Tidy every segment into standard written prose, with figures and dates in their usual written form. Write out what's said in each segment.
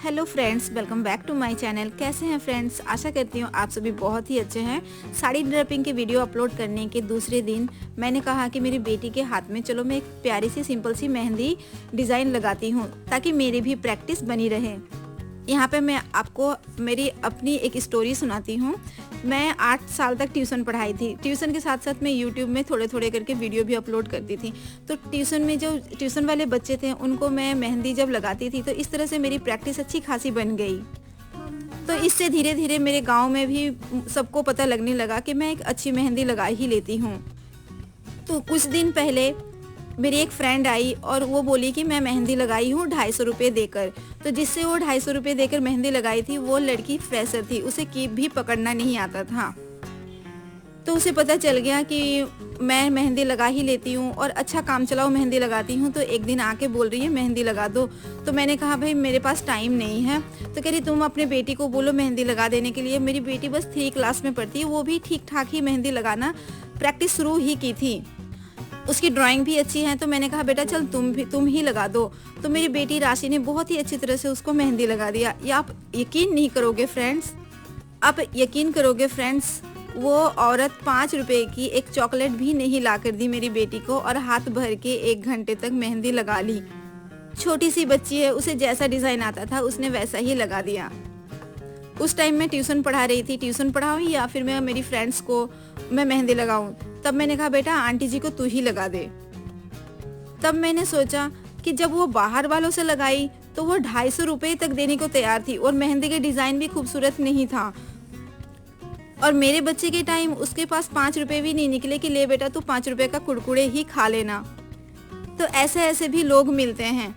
Hello friends, welcome back to my channel. कैसे हैं friends? आशा करती हूँ आप सभी बहुत ही अच्छे हैं। साड़ी ड्रेपिंग के वीडियो अपलोड करने के दूसरे दिन मैंने कहा कि मेरी बेटी के हाथ में चलो मैं एक प्यारी सी सिंपल सी मेहंदी डिज़ाइन लगाती हूँ ताकि मेरी भी प्रैक्टिस बनी रहे। यहाँ पे मैं आपको मेरी अपनी एक स्टोरी सुनाती हूँ। मैं 8 साल तक ट्यूशन पढ़ाई थी। ट्यूशन के साथ साथ मैं यूट्यूब में थोड़े थोड़े करके वीडियो भी अपलोड करती थी। तो ट्यूशन में जो ट्यूशन वाले बच्चे थे उनको मैं मेहंदी जब लगाती थी तो इस तरह से मेरी प्रैक्टिस अच्छी खासी बन गई। तो इससे धीरे धीरे मेरे गांव में भी सबको पता लगने लगा कि मैं एक अच्छी मेहंदी लगा ही लेती हूँ। तो कुछ दिन पहले मेरी एक फ्रेंड आई और वो बोली कि मैं मेहंदी लगाई हूँ 250 रुपये देकर। तो जिससे वो 250 रुपये देकर मेहंदी लगाई थी वो लड़की फ्रेशर थी, उसे कीप भी पकड़ना नहीं आता था। तो उसे पता चल गया कि मैं मेहंदी लगा ही लेती हूँ और अच्छा काम चलाओ मेहंदी लगाती हूँ। तो एक दिन आके बोल रही है मेहंदी लगा दो। तो मैंने कहा भाई मेरे पास टाइम नहीं है। तो कह रही तुम अपने बेटी को बोलो मेहंदी लगा देने के लिए। मेरी बेटी बस 3 क्लास में पढ़ती है, वो भी ठीक ठाक ही मेहंदी लगाना प्रैक्टिस शुरू ही की थी। उसकी ड्राइंग भी अच्छी है। तो मैंने कहा बेटा चल तुम ही लगा दो। तो मेरी बेटी राशि ने बहुत ही अच्छी तरह से उसको मेहंदी लगा दिया। या आप यकीन नहीं करोगे फ्रेंड्स, आप यकीन करोगे फ्रेंड्स, वो औरत 5 रुपए की एक चॉकलेट भी नहीं ला कर दी मेरी बेटी को और हाथ भर के 1 घंटे तक मेहंदी लगा ली। छोटी सी बच्ची है, उसे जैसा डिज़ाइन आता था उसने वैसा ही लगा दिया। उस टाइम मैं ट्यूशन पढ़ा रही थी। ट्यूशन पढ़ाऊँ या फिर मैं मेरी फ्रेंड्स को मैं मेहंदी लगाऊं। तब मैंने कहा बेटा आंटी जी को तू ही लगा दे। तब मैंने सोचा कि जब वो बाहर वालों से लगाई तो वो 250 रुपये तक देने को तैयार थी और मेहंदी के डिज़ाइन भी खूबसूरत नहीं था। और मेरे बच्चे के टाइम उसके पास 5 रुपये भी नहीं निकले कि ले बेटा तू 5 रुपये का कुरकुरे ही खा लेना। तो ऐसे ऐसे भी लोग मिलते हैं।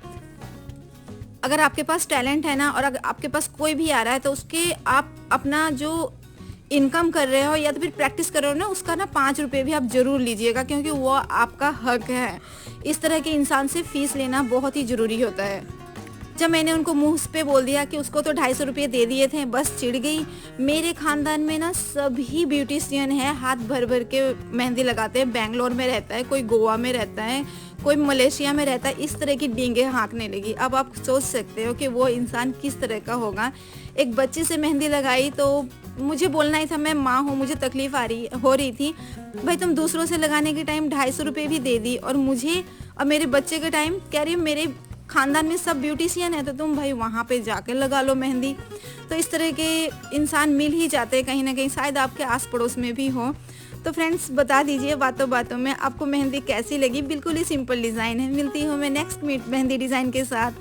अगर आपके पास टैलेंट है ना और अगर आपके पास कोई भी आ रहा है तो उसके आप अपना जो इनकम कर रहे हो या तो फिर प्रैक्टिस कर रहे हो ना, उसका ना 5 रुपये भी आप ज़रूर लीजिएगा क्योंकि वो आपका हक है। इस तरह के इंसान से फीस लेना बहुत ही ज़रूरी होता है। जब मैंने उनको मुंह पे बोल दिया कि उसको तो 250 रुपये दे दिए थे, बस चिढ़ गई। मेरे खानदान में ना सभी ब्यूटिशियन है, हाथ भर भर के मेहंदी लगाते हैं। बेंगलोर में रहता है, कोई गोवा में रहता है, कोई मलेशिया में रहता है। इस तरह की डींगे हाँकने लगी। अब आप सोच सकते हो कि वो इंसान किस तरह का होगा। एक बच्चे से मेहंदी लगाई तो मुझे बोलना ही था, मैं माँ हूँ, मुझे तकलीफ हो रही थी। भाई तुम दूसरों से लगाने के टाइम 250 रुपये भी दे दी और मुझे और मेरे बच्चे के टाइम कह रही मेरे खानदान में सब ब्यूटिशियन है तो तुम भाई वहाँ पे जाकर लगा लो मेहंदी। तो इस तरह के इंसान मिल ही जाते हैं कहीं ना कहीं, शायद आपके आस पड़ोस में भी हो। तो फ्रेंड्स बता दीजिए बातों बातों में आपको मेहंदी कैसी लगी। बिल्कुल ही सिंपल डिज़ाइन है। मिलती हूँ मैं नेक्स्ट मेहंदी डिज़ाइन के साथ।